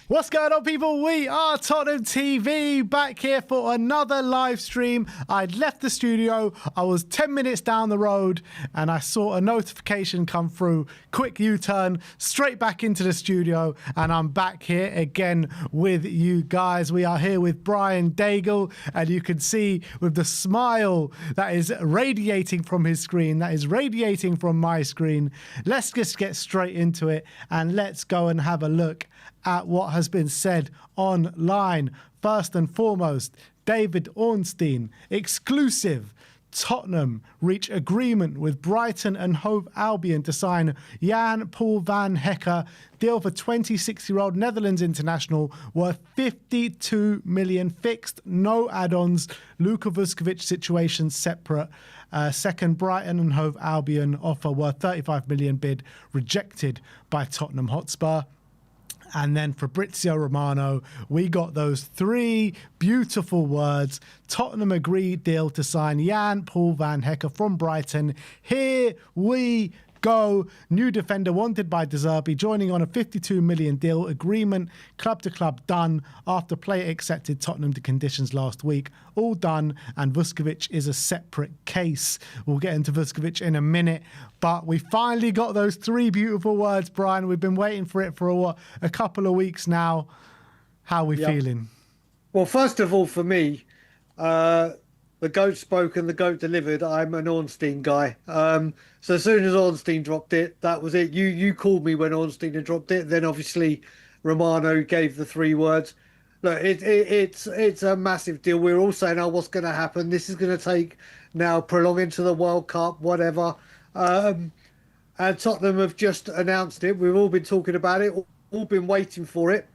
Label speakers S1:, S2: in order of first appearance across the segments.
S1: What's going on, people? We are Tottenham TV, back here for another live stream. I'd left the studio, I was 10 minutes down the road, and I saw a notification come through. Quick U-turn, straight back into the studio, and I'm back here again with you guys. We are here with Brian Daigle, and you can see with the smile that is radiating from his screen, that is radiating from my screen. Let's just get straight into it, and let's go and have a look at what has been said online. First and foremost, David Ornstein, exclusive. Tottenham reach agreement with Brighton and Hove Albion to sign Jan Paul van Hecke. Deal for 26-year-old Netherlands international worth 52 million fixed, no add-ons. Luka Vuskovic situation separate. Second, Brighton and Hove Albion offer worth 35 million bid rejected by Tottenham Hotspur. And then Fabrizio Romano, we got those three beautiful words. Tottenham agreed deal to sign Jan Paul van Hecke from Brighton. Here we go. New defender wanted by De Zerbi, joining on a 52 million deal. Agreement club to club done after player accepted Tottenham to conditions last week. All done, and Vuskovic is a separate case. We'll get into Vuskovic in a minute, but we finally got those three beautiful words, Brian. We've been waiting for it for a couple of weeks now. How are we feeling?
S2: Well, first of all, for me, the GOAT spoke and the GOAT delivered. I'm an Ornstein guy. So as soon as Ornstein dropped it, that was it. You called me when Ornstein had dropped it. Then obviously Romano gave the three words. Look, it's a massive deal. We're all saying, oh, what's going to happen? This is going to take now prolong into the World Cup, whatever. And Tottenham have just announced it. We've all been talking about it, all been waiting for it.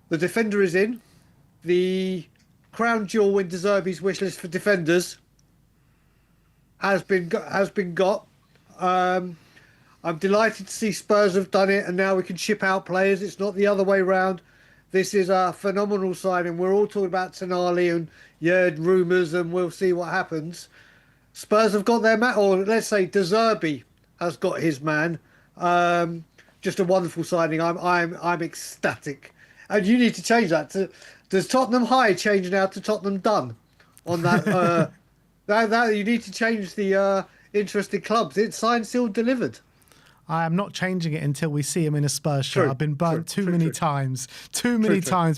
S2: The defender is in. The crown jewel in De Zerbi's wish list for defenders has been got. I'm delighted to see Spurs have done it, and now we can ship out players. It's not the other way round. This is a phenomenal signing. We're all talking about Tonali and rumours, and we'll see what happens. Spurs have got their man, or let's say De Zerbi has got his man. Just a wonderful signing. I'm ecstatic, and you need to change that. Does Tottenham High change now to Tottenham Done on that? that you need to change the interested clubs. It's signed, sealed, delivered.
S1: I am not changing it until we see him in a Spurs shirt. I've been burnt too many times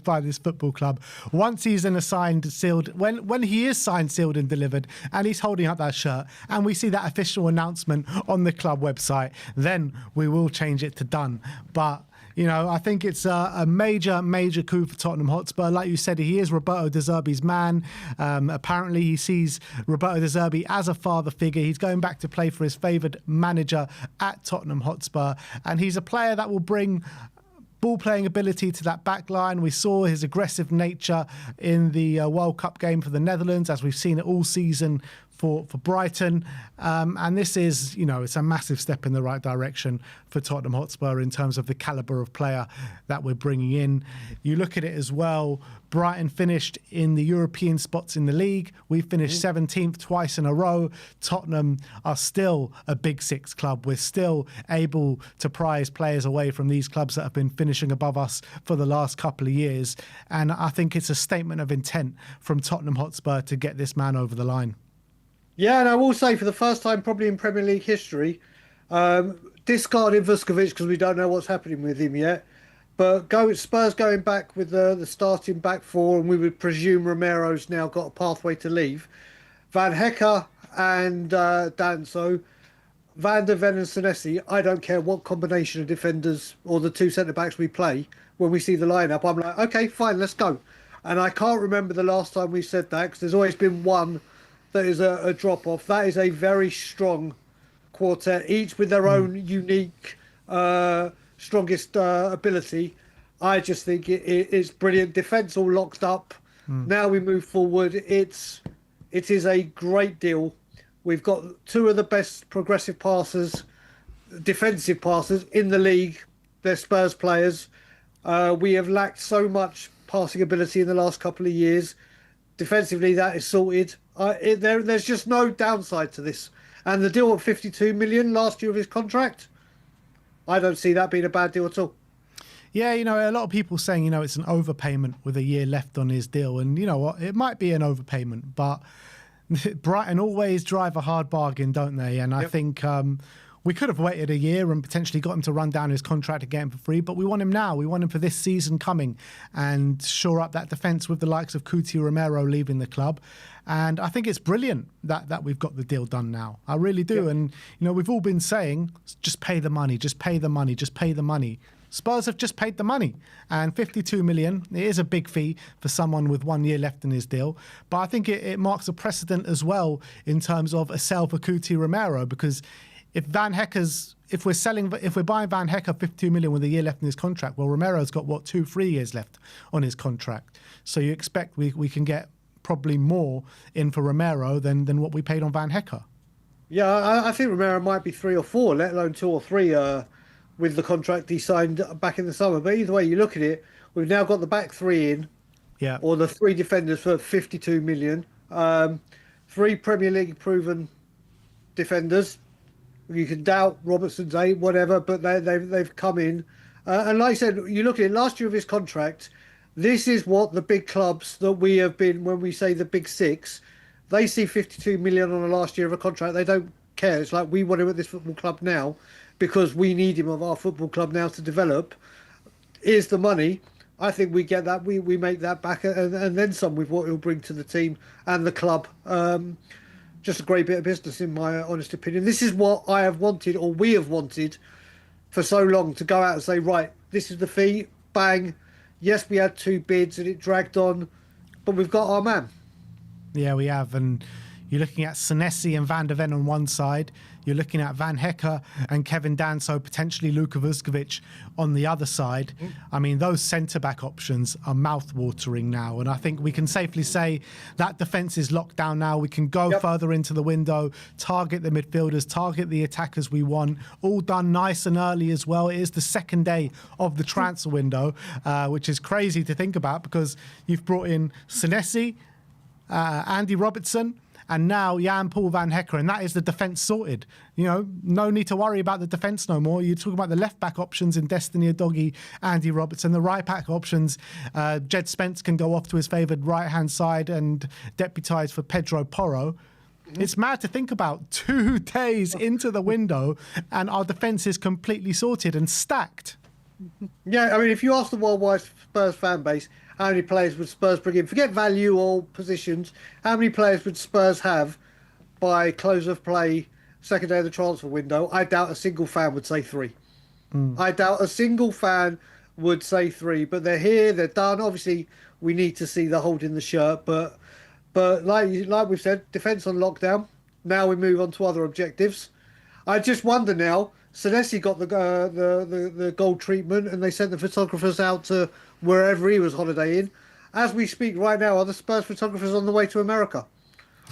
S1: by this football club. Once he's in a signed, sealed, when he is signed, sealed and delivered, and he's holding up that shirt, and we see that official announcement on the club website, then we will change it to done. But you know, I think it's a major coup for Tottenham Hotspur. Like you said, he is Roberto De Zerbi's man. Apparently, he sees Roberto De Zerbi as a father figure. He's going back to play for his favoured manager at Tottenham Hotspur. And he's a player that will bring ball-playing ability to that back line. We saw his aggressive nature in the World Cup game for the Netherlands, as we've seen it all season for Brighton. And this is, you know, it's a massive step in the right direction for Tottenham Hotspur in terms of the calibre of player that we're bringing in. You look at it as well, Brighton finished in the European spots in the league. We finished 17th twice in a row. Tottenham are still a Big Six club. We're still able to prize players away from these clubs that have been finishing above us for the last couple of years. And I think it's a statement of intent from Tottenham Hotspur to get this man over the line.
S2: Yeah, and I will say for the first time probably in Premier League history, discarding Vuskovic because we don't know what's happening with him yet. But Spurs going back with the starting back four, and we would presume Romero's now got a pathway to leave. Van Hecke and Danso, Van der Ven and Senesi, I don't care what combination of defenders or the two centre-backs we play, when we see the lineup, I'm like, okay, fine, let's go. And I can't remember the last time we said that, because there's always been one that is a drop-off. That is a very strong quartet, each with their own unique, strongest ability. I just think it's brilliant. Defence all locked up. Now we move forward. It is a great deal. We've got two of the best progressive passers, defensive passers in the league. They're Spurs players. We have lacked so much passing ability in the last couple of years. Defensively, that is sorted. There's just no downside to this. And the deal of 52 million last year of his contract, I don't see that being a bad deal at all.
S1: Yeah, you know, a lot of people saying, you know, it's an overpayment with a year left on his deal. And you know what? It might be an overpayment, but Brighton always drive a hard bargain, don't they? And I think we could have waited a year and potentially got him to run down his contract and get him for free, but we want him now. We want him for this season coming and shore up that defence with the likes of Cuti Romero leaving the club. And I think it's brilliant that we've got the deal done now. I really do. Yep. And, you know, we've all been saying, just pay the money, just pay the money, just pay the money. Spurs have just paid the money, and 52 million, it is a big fee for someone with 1 year left in his deal. But I think it marks a precedent as well in terms of a sell for Cuti Romero, because if we're buying Van Hecke 52 million with a year left in his contract, well, Romero's got 2-3 years left on his contract. So you expect we can get probably more in for Romero than what we paid on Van Hecke.
S2: Yeah, I think Romero might be 3 or 4, let alone 2 or 3 with the contract he signed back in the summer. But either way you look at it, we've now got the back 3 in, or the 3 defenders for 52 million. 3 Premier League proven defenders. You can doubt Robertson's 8, whatever, but they've come in. And like I said, you look at it, last year of his contract, this is what the big clubs that we have been, when we say the big 6, they see 52 million on the last year of a contract. They don't care. It's like, we want him at this football club now because we need him of our football club now to develop. Here's the money. I think we get that. We make that back and then some with what he'll bring to the team and the club. Just a great bit of business, in my honest opinion. This is what I have wanted, or we have wanted, for so long, to go out and say, right, this is the fee, bang. Yes, we had 2 bids and it dragged on, but we've got our man.
S1: Yeah, we have. And you're looking at Senesi and Van der Ven on one side. You're looking at Van Hecke and Kevin Danso, potentially Luka Vuskovic on the other side. I mean, those centre-back options are mouth-watering now. And I think we can safely say that defence is locked down now. We can go further into the window, target the midfielders, target the attackers we want. All done nice and early as well. It is the second day of the transfer window, which is crazy to think about because you've brought in Senesi, Andy Robertson, and now Jan-Paul Van Hecke, and that is the defence sorted. You know, no need to worry about the defence no more. You're talking about the left-back options in Destiny Udogie, Andy Robertson. The right-back options, Jed Spence can go off to his favoured right-hand side and deputise for Pedro Porro. It's mad to think about 2 days into the window and our defence is completely sorted and stacked.
S2: Yeah, I mean, if you ask the worldwide Spurs fan base, how many players would Spurs bring in? Forget value or positions. How many players would Spurs have by close of play, second day of the transfer window? I doubt a single fan would say 3. I doubt a single fan would say 3. But they're here, they're done. Obviously, we need to see the holding the shirt. But like we've said, defence on lockdown. Now we move on to other objectives. I just wonder now. Senesi got the gold treatment, and they sent the photographers out to wherever he was holidaying. As we speak right now, are the Spurs photographers on the way to America?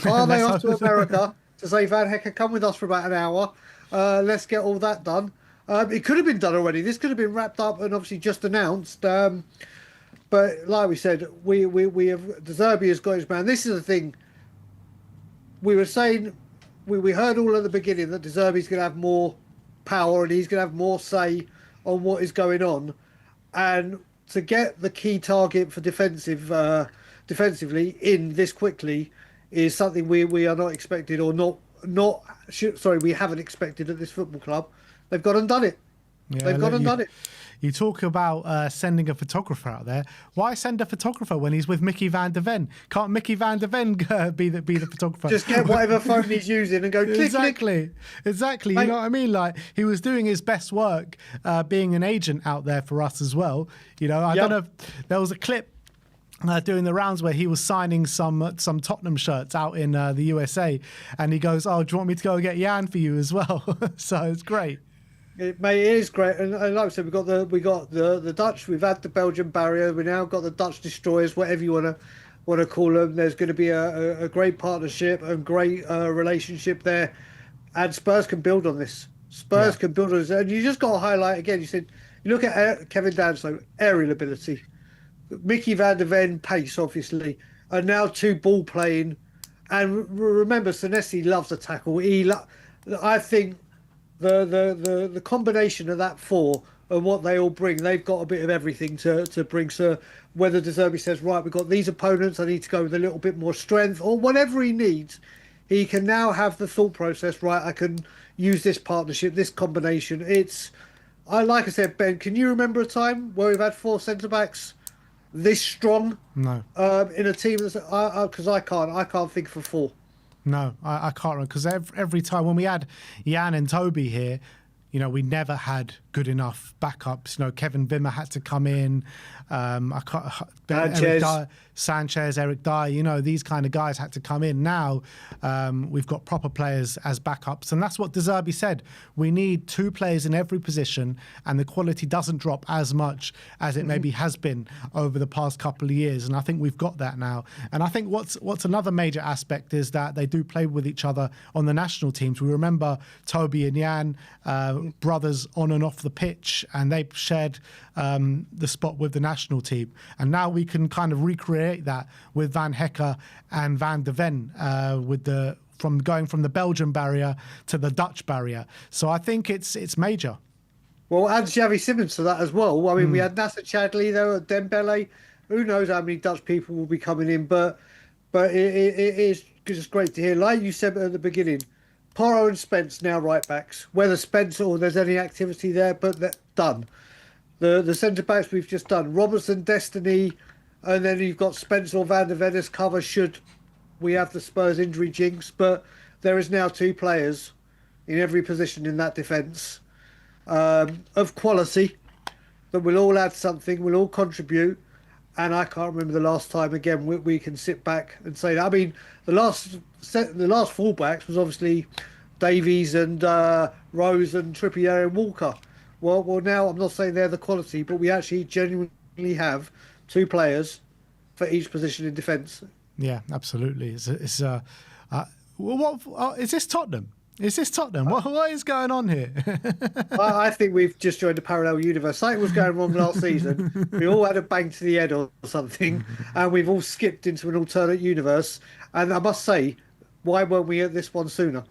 S2: Are they off to America to say, Van Hecke, come with us for about an hour? Let's get all that done. It could have been done already. This could have been wrapped up and obviously just announced. But like we said, we have De Zerbi has got his man. This is the thing. We were saying, we heard all at the beginning that De Zerbi's going to have more power and he's going to have more say on what is going on, and to get the key target for defensively in this quickly is something we are not expected, or we haven't expected at this football club. They've gone and done it. They've gone and done it.
S1: You talk about sending a photographer out there. Why send a photographer when he's with Mickey Van der Ven? Can't Mickey Van der Ven be the photographer?
S2: Just get whatever phone he's using and go click,
S1: exactly.
S2: click.
S1: Exactly. You know what I mean? Like, he was doing his best work being an agent out there for us as well. You know, I don't know if there was a clip doing the rounds where he was signing some Tottenham shirts out in the USA, and he goes, "Oh, do you want me to go and get Jan for you as well?" So it's great.
S2: It is great, and like I said, we got the Dutch. We've had the Belgian barrier. We now got the Dutch destroyers, whatever you want to call them. There's going to be a great partnership and great relationship there, and Spurs can build on this. Spurs can build on this, and you just got to highlight again. You said you look at Kevin Danso, aerial ability, Mickey Van der Ven, pace, obviously, and now 2 ball playing, and remember, Senesi loves a tackle. I think. The combination of that 4 and what they all bring. They've got a bit of everything to bring. So whether De Zerbi says, right, we've got these opponents, I need to go with a little bit more strength, or whatever he needs, he can now have the thought process, right, I can use this partnership, this combination. Like I said, Ben, can you remember a time where we've had four centre-backs this strong
S1: No.
S2: in a team? Because I can't think for four.
S1: No, I can't remember, because every time when we had Jan and Toby here, we never had good enough backups. Kevin Wimmer had to come in. Sanchez, Eric Dyer, these kind of guys had to come in. Now we've got proper players as backups. And that's what De Zerbi said. We need two players in every position, and the quality doesn't drop as much as it maybe has been over the past couple of years. And I think we've got that now. And I think what's another major aspect is that they do play with each other on the national teams. We remember Toby and Jan, brothers on and off the pitch, and they shared the spot with the national team. And now we can kind of recreate that with Van Hecke and Van de Ven, from going from the Belgian barrier to the Dutch barrier. So I think it's major.
S2: Well, add Xavi Simons to that as well. I mean, we had Nasser Chadli there, Dembele. Who knows how many Dutch people will be coming in, but it is just great to hear. Like you said at the beginning, Porro and Spence now right backs. Whether Spence or there's any activity there, but they're done. The centre backs we've just done. Robertson, Destiny, and then you've got Spence or Van der Ven as cover should we have the Spurs injury jinx. But there is now two players in every position in that defence of quality that will all add something, will all contribute. And I can't remember the last time again we can sit back and say that. I mean, the last fullbacks was obviously Davies and Rose and Trippier and Walker. Well, now I'm not saying they're the quality, but we actually genuinely have two players for each position in defence.
S1: Yeah, absolutely. Is this Tottenham? Is this Tottenham? What is going on here?
S2: I think we've just joined a parallel universe. Something was going wrong last season. We all had a bang to the head or something, and we've all skipped into an alternate universe. And I must say, why weren't we at this one sooner?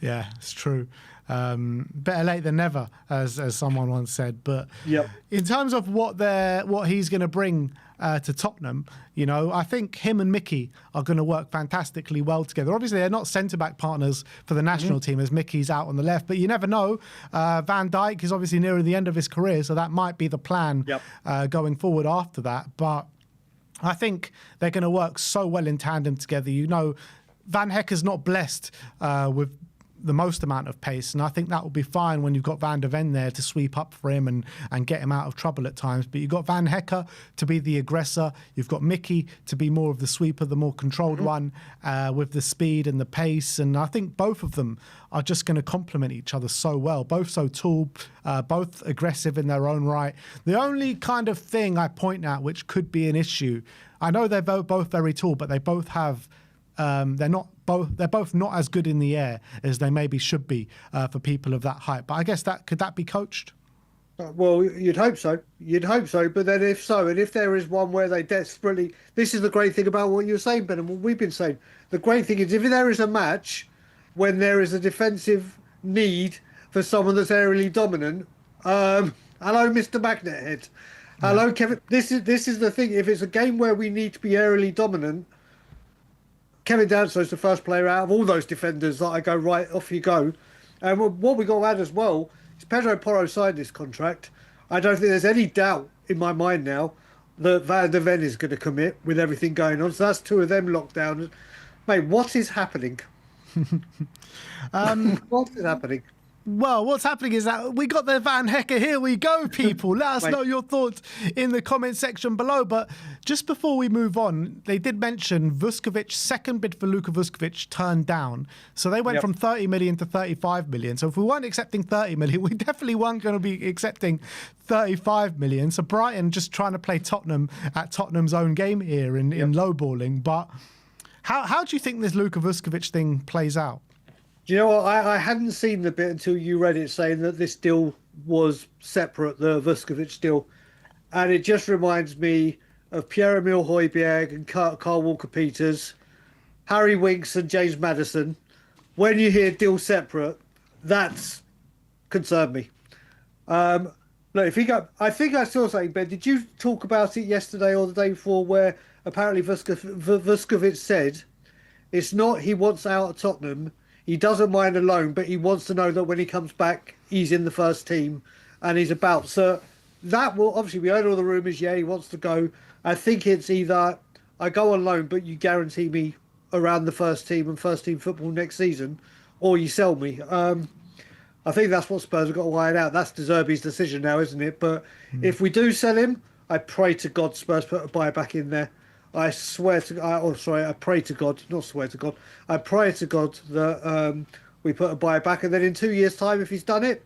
S1: Yeah, it's true. Better late than never, as someone once said. But
S2: yep.
S1: In terms of what he's going to bring to Tottenham, I think him and Mickey are going to work fantastically well together. Obviously, they're not centre-back partners for the national team, as Mickey's out on the left, but you never know. Van Dijk is obviously nearing the end of his career, so that might be the plan going forward after that. But I think they're going to work so well in tandem together. Van Hecke's not blessed with the most amount of pace, and I think that will be fine when you've got Van de Ven there to sweep up for him and get him out of trouble at times. But you've got Van Hecke to be the aggressor, you've got Mickey to be more of the sweeper, the more controlled one, with the speed and the pace, and I think both of them are just going to complement each other so well. Both so tall, both aggressive in their own right. The only kind of thing I point out which could be an issue, I know they're both very tall, but they both have they're both not as good in the air as they maybe should be for people of that height. But I guess could that be coached?
S2: Well, you'd hope so. But then if so, and if there is one where they desperately... This is the great thing about what you're saying, Ben, and what we've been saying. The great thing is if there is a match when there is a defensive need for someone that's aerially dominant, hello, Mr. Magnethead. Hello, Kevin. This is the thing. If it's a game where we need to be aerially dominant, Kevin Danso's the first player out of all those defenders that I go, right, off you go. And what we got to add as well is Pedro Porro signed this contract. I don't think there's any doubt in my mind now that Van de Ven is going to commit with everything going on. So that's two of them locked down. Mate, what is happening? What is happening?
S1: Well, what's happening is that we got the Van Hecke. Here we go, people. Let us know your thoughts in the comment section below. But just before we move on, they did mention Vuskovic, second bid for Luka Vuskovic turned down. So they went from 30 million to 35 million. So if we weren't accepting 30 million, we definitely weren't going to be accepting 35 million. So Brighton just trying to play Tottenham at Tottenham's own game here in lowballing. But how do you think this Luka Vuskovic thing plays out?
S2: Do you know what? I hadn't seen the bit until you read it saying that this deal was separate, the Vuskovic deal. And it just reminds me of Pierre-Emile Højbjerg and Carl Walker-Peters, Harry Winks and James Maddison. When you hear deal separate, that's concerned me. Look, if he got, I think I saw something, Ben. Did you talk about it yesterday or the day before, where apparently Vuskovic said it's not he wants out of Tottenham, he doesn't mind a loan, but he wants to know that when he comes back, he's in the first team and he's about. So that will obviously, we heard all the rumours. Yeah, he wants to go. I think it's either I go on loan, but you guarantee me around the first team and first team football next season, or you sell me. I think that's what Spurs have got to iron out. That's De Zerbi's decision now, isn't it? But if we do sell him, I pray to God Spurs put a buyback in there. I swear to, I pray to God, not swear to God. I pray to God that we put a buyback, and then in 2 years' time, if he's done it,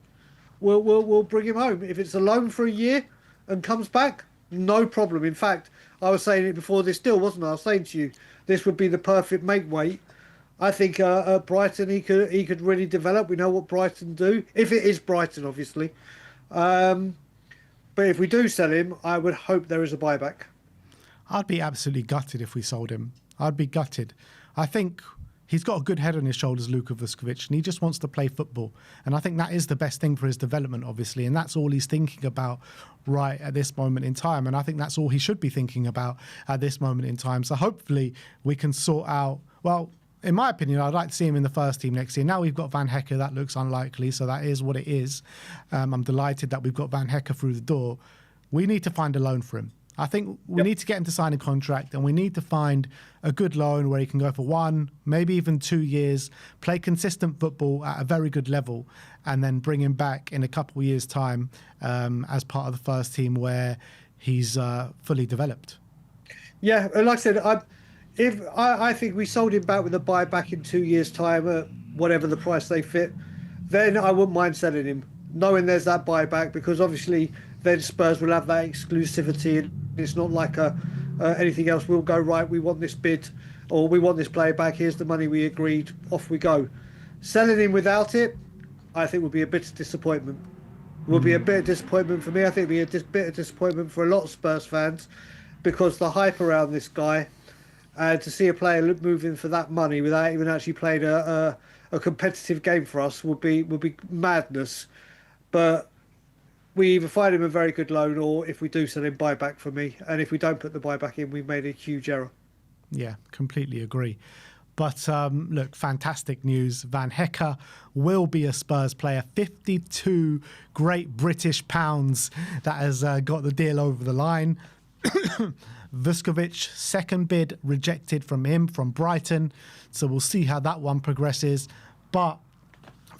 S2: we'll bring him home. If it's a loan for a year and comes back, no problem. In fact, I was saying it before this deal, wasn't I? I was saying to you, this would be the perfect make weight. I think at Brighton he could really develop. We know what Brighton do, if it is Brighton, obviously. But if we do sell him, I would hope there is a buyback.
S1: I'd be absolutely gutted if we sold him. I'd be gutted. I think he's got a good head on his shoulders, Luka Vuskovic, and he just wants to play football. And I think that is the best thing for his development, obviously. And that's all he's thinking about right at this moment in time. And I think that's all he should be thinking about at this moment in time. So hopefully we can sort out, well, in my opinion, I'd like to see him in the first team next year. Now we've got Van Hecke. That looks unlikely, so that is what it is. I'm delighted that we've got Van Hecke through the door. We need to find a loan for him. I think we need to get him to sign a contract, and we need to find a good loan where he can go for 1, maybe even 2 years, play consistent football at a very good level, and then bring him back in a couple of years' time as part of the first team where he's fully developed.
S2: Yeah, and like I said, I think we sold him back with a buyback in 2 years' time at whatever the price they fit, then I wouldn't mind selling him, knowing there's that buyback, because obviously then Spurs will have that exclusivity, and it's not like anything else. We'll go, right, we want this bid, or we want this player back, here's the money we agreed, off we go. Selling him without it, I think would be a bit of disappointment. Will be a bit of disappointment for me. I think it would be a bit of disappointment for a lot of Spurs fans, because the hype around this guy, to see a player move in for that money without even actually playing a competitive game for us would be madness. But we either find him a very good loan, or if we do sell him, buyback for me. And if we don't put the buyback in, we've made a huge error.
S1: Yeah, completely agree. But look, fantastic news. Van Hecke will be a Spurs player. 52 great British pounds that has got the deal over the line. Vuskovic, second bid rejected from him, from Brighton. So we'll see how that one progresses. But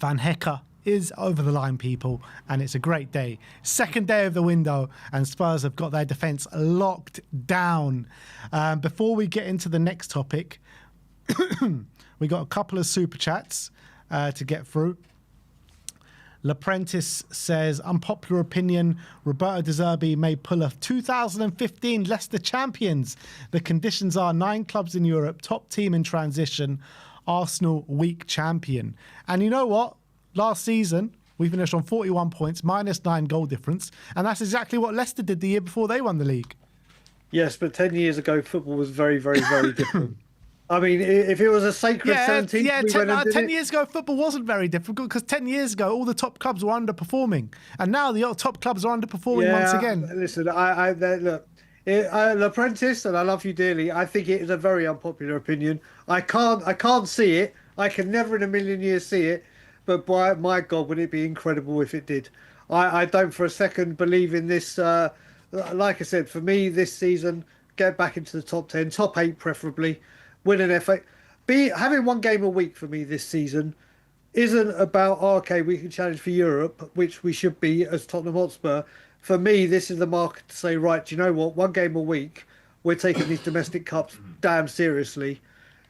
S1: Van Hecke is over the line, people, and it's a great day. Second day of the window, and Spurs have got their defence locked down. Before we get into the next topic, we got a couple of super chats to get through. L'Apprentice says, unpopular opinion, Roberto De Zerbi may pull a 2015 Leicester champions. The conditions are 9 clubs in Europe, top team in transition, Arsenal weak champion. And you know what? Last season, we finished on 41 points, -9 goal difference. And that's exactly what Leicester did the year before they won the league.
S2: Yes, but 10 years ago, football was very, very, very different. I mean, if it was a sacred 17,
S1: yeah,
S2: we went and did
S1: 10
S2: it.
S1: years ago, football wasn't very difficult, because 10 years ago, all the top clubs were underperforming. And now the top clubs are underperforming once again.
S2: Listen, look, L'Apprentice, and I love you dearly, I think it is a very unpopular opinion. I can't see it. I can never in a million years see it. But by my God, would it be incredible if it did. I don't for a second believe in this. Like I said, for me, this season, get back into the top 10, top 8 preferably, win an FA. Having one game a week for me this season isn't about, okay, we can challenge for Europe, which we should be as Tottenham Hotspur. For me, this is the market to say, right, do you know what? One game a week, we're taking these domestic cups damn seriously,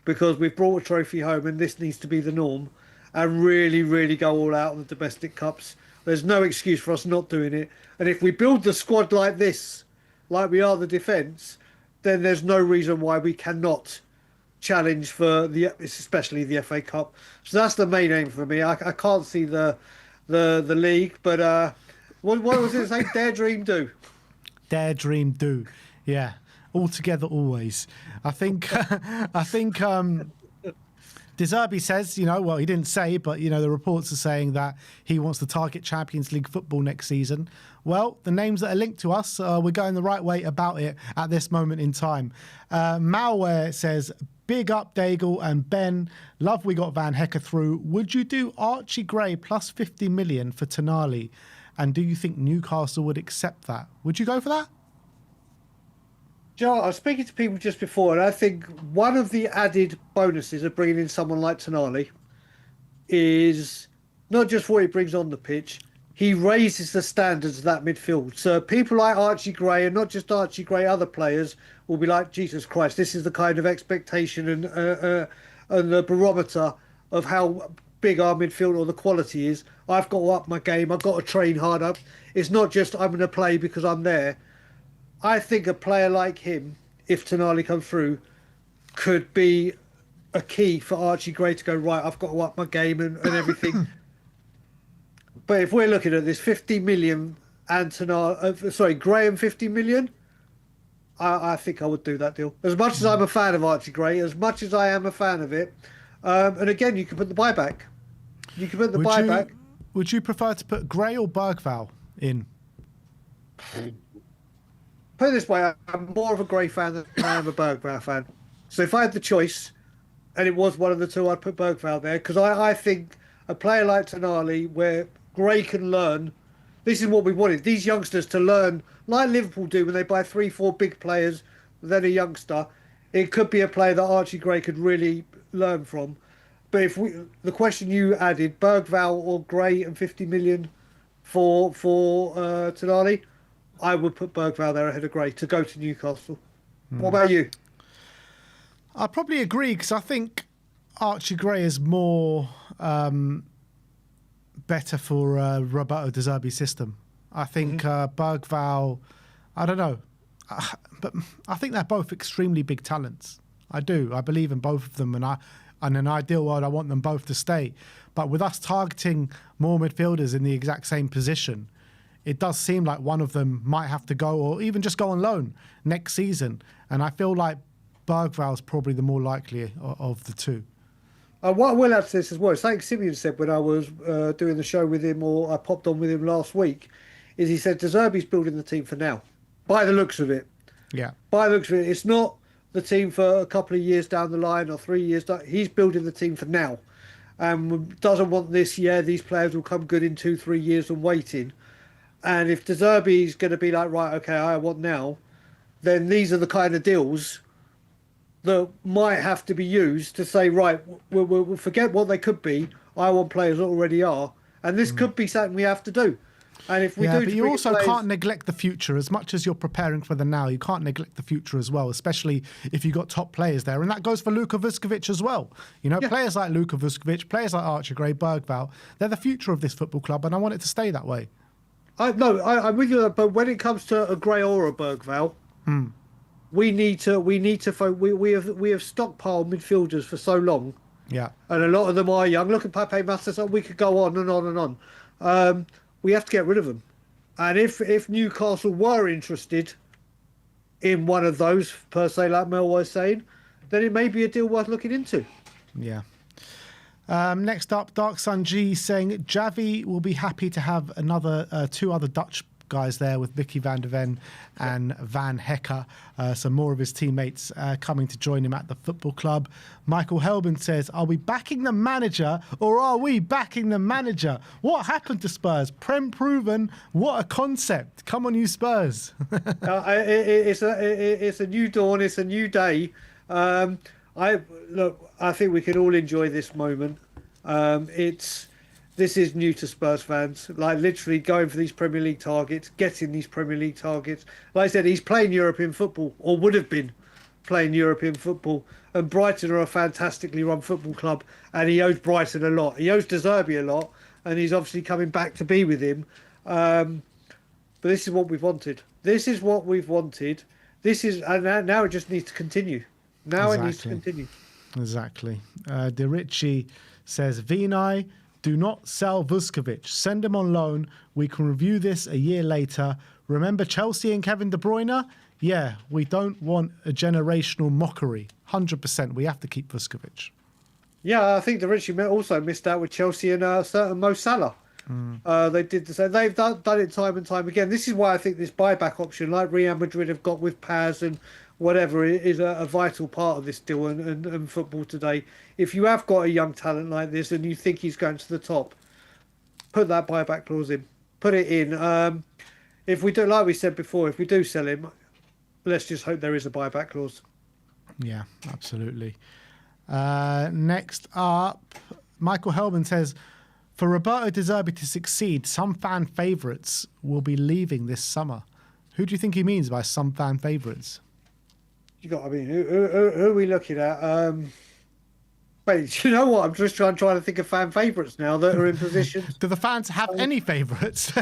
S2: because we've brought a trophy home and this needs to be the norm, and really, really go all out on the domestic cups. There's no excuse for us not doing it. And if we build the squad like this, like we are the defence, then there's no reason why we cannot challenge for especially the FA Cup. So that's the main aim for me. I can't see the league, but what was it saying? Dare dream do.
S1: Dare dream do. Yeah. All together always. I think De Zerbi says, well, he didn't say, but, the reports are saying that he wants to target Champions League football next season. Well, the names that are linked to us, we're going the right way about it at this moment in time. Malware says, big up Daigle and Ben. Love we got Van Hecke through. Would you do Archie Gray plus 50 million for Tonali? And do you think Newcastle would accept that? Would you go for that?
S2: Joe, I was speaking to people just before, and I think one of the added bonuses of bringing in someone like Tonali is not just what he brings on the pitch, he raises the standards of that midfield. So people like Archie Gray, and not just Archie Gray, other players will be like, Jesus Christ, this is the kind of expectation and the barometer of how big our midfield or the quality is. I've got to up my game. I've got to train harder. It's not just I'm going to play because I'm there. I think a player like him, if Tonali comes through, could be a key for Archie Gray to go, right, I've got to up my game and everything. But if we're looking at this 50 million and Gray and 50 million, I think I would do that deal. As much as I'm a fan of Archie Gray, as much as I am a fan of it. And again, you can put the buyback.
S1: Would you prefer to put Gray or Bergvall in?
S2: Put it this way, I'm more of a Gray fan than I am a Bergvall fan. So if I had the choice, and it was one of the two, I'd put Bergvall there, because I think a player like Tonali, where Gray can learn, this is what we wanted, these youngsters to learn, like Liverpool do when they buy 3-4 big players, then a youngster. It could be a player that Archie Gray could really learn from. But the question you added, Bergvall or Gray and 50 million for Tonali, I would put Bergvall there ahead of Gray to go to Newcastle. What about you?
S1: I probably agree, because I think Archie Gray is more better for Roberto De Zerbi's system. I think Bergvall, I don't know, but I think they're both extremely big talents. I do. I believe in both of them, and in an ideal world, I want them both to stay. But with us targeting more midfielders in the exact same position, it does seem like one of them might have to go, or even just go on loan next season. And I feel like Bergvall's probably the more likely of the two.
S2: What I will add to this as well, something Simeon said when I was doing the show with him, or I popped on with him last week, is he said De Zerbi's building the team for now, by the looks of it.
S1: Yeah.
S2: By the looks of it, it's not the team for a couple of years down the line or 3 years. He's building the team for now. Doesn't want this, these players will come good in 2-3 years and waiting. And if De Zerbi's going to be like, right, okay, I want now, then these are the kind of deals that might have to be used to say, right, we'll forget what they could be. I want players that already are. And this could be something we have to do. And if we do,
S1: but you also can't neglect the future. As much as you're preparing for the now, you can't neglect the future as well, especially if you've got top players there. And that goes for Luka Vuskovic as well. Players like Luka Vuskovic, players like Archie Gray, Bergvall, they're the future of this football club, and I want it to stay that way.
S2: I'm with you, but when it comes to a Gray or a Bergvall, we have stockpiled midfielders for so long.
S1: Yeah.
S2: And a lot of them are young. Look at Pape Massas, we could go on and on and on. We have to get rid of them. And if Newcastle were interested in one of those, per se, like Mel was saying, then it may be a deal worth looking into.
S1: Yeah. Next up, Dark Sun G saying Javi will be happy to have two other Dutch guys there with Vicky van der Ven and Van Hecke. Some more of his teammates coming to join him at the football club. Michael Helbin says, are we backing the manager or are we backing the manager? What happened to Spurs? Prem proven. What a concept. Come on, you Spurs.
S2: It's a new dawn. It's a new day. I think we can all enjoy this moment. This is new to Spurs fans, like literally going for these Premier League targets, getting these Premier League targets. Like I said, he's playing European football, or would have been playing European football. And Brighton are a fantastically run football club, and he owes Brighton a lot. He owes De Zerbi a lot, and he's obviously coming back to be with him. But this is what we've wanted. And now it just needs to continue. It needs to continue.
S1: Exactly. De Ricci says, Vinay, do not sell Vuskovic. Send him on loan. We can review this a year later. Remember Chelsea and Kevin De Bruyne? Yeah, we don't want a generational mockery. 100%. We have to keep Vuskovic.
S2: Yeah, I think the Richie also missed out with Chelsea and certain Mo Salah. They did the same. They've done it time and time again. This is why I think this buyback option, like Real Madrid have got with Paz and whatever, is a vital part of this deal and football today. If you have got a young talent like this and you think he's going to the top, put that buyback clause in. Put it in. If we do, like we said before, if we do sell him, let's just hope there is a buyback clause.
S1: Yeah, absolutely. Next up, Michael Hellman says, for Roberto De Zerbi to succeed, some fan favourites will be leaving this summer. Who do you think he means by some fan favourites?
S2: Who are we looking at? Wait, do you know what? I'm just trying to think of fan favourites now that are in positions.
S1: Do the fans have any favourites?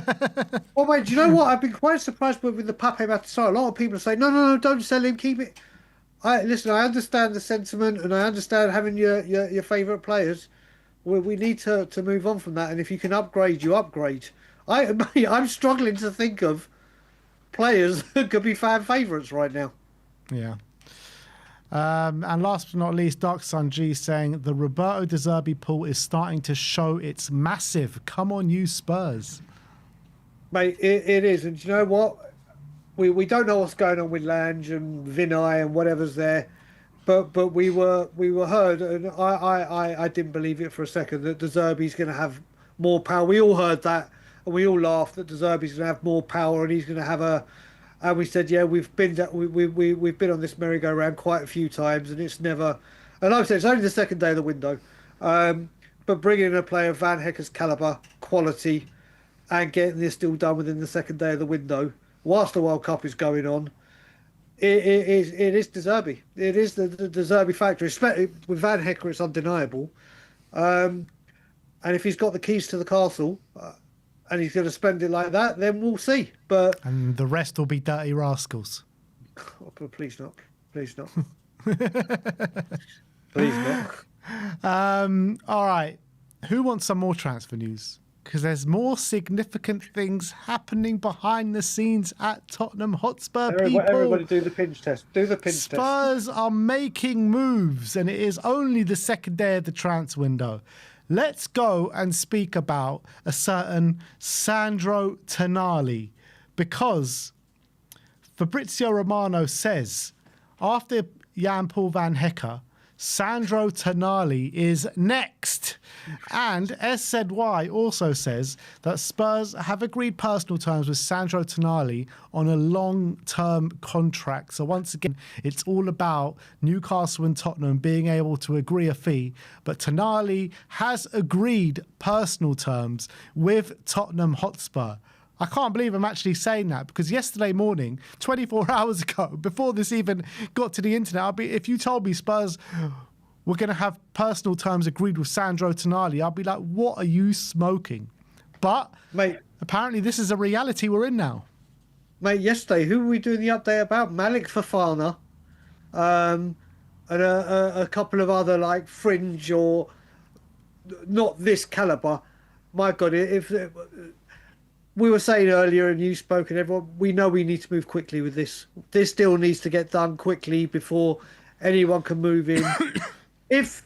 S2: Well, mate, do you know what? I've been quite surprised with the Pape Matar. A lot of people are saying, no, don't sell him, keep it. Listen, I understand the sentiment and I understand having your favourite players. We need to move on from that. And if you can upgrade, you upgrade. I'm struggling to think of players that could be fan favourites right now.
S1: Yeah. And last but not least, Dark Sun G saying the Roberto De Zerbi pool is starting to show its massive. Come on, you Spurs.
S2: Mate, it is. And do you know what? We don't know what's going on with Lange and Vinay and whatever's there, but we were heard, and I didn't believe it for a second that De Zerbi's going to have more power. We all heard that, and we all laughed that De Zerbi's going to have more power, and he's going to have a. And we said, yeah, we've been on this merry-go-round quite a few times, and it's never. And like I said, it's only the second day of the window, but bringing in a player of Van Hecke's caliber, quality, and getting this deal done within the second day of the window, whilst the World Cup is going on, it is De Zerbi. It is the De Zerbi factor. Especially with Van Hecke, it's undeniable. And if he's got the keys to the castle, and he's going to spend it like that, then we'll see.
S1: And the rest will be dirty rascals.
S2: Oh, please not. Please not. Please not.
S1: All right. Who wants some more transfer news? Because there's more significant things happening behind the scenes at Tottenham Hotspur.
S2: Everybody do the pinch test. Do the pinch test.
S1: Spurs are making moves, and it is only the second day of the transfer window. Let's go and speak about a certain Sandro Tonali, because Fabrizio Romano says after Jan-Paul van Hecke, Sandro Tonali is next. And SZY also says that Spurs have agreed personal terms with Sandro Tonali on a long-term contract. So once again, it's all about Newcastle and Tottenham being able to agree a fee. But Tonali has agreed personal terms with Tottenham Hotspur. I can't believe I'm actually saying that, because yesterday morning, 24 hours ago, before this even got to the internet, if you told me Spurs were going to have personal terms agreed with Sandro Tonali, I'd be like, what are you smoking? But
S2: mate,
S1: apparently this is a reality we're in now.
S2: Mate, yesterday, who were we doing the update about? Malik Fofana, and a couple of other like fringe or not this calibre. My God, if we were saying earlier, and you spoke, and everyone, we know we need to move quickly with this. This deal needs to get done quickly before anyone can move in. If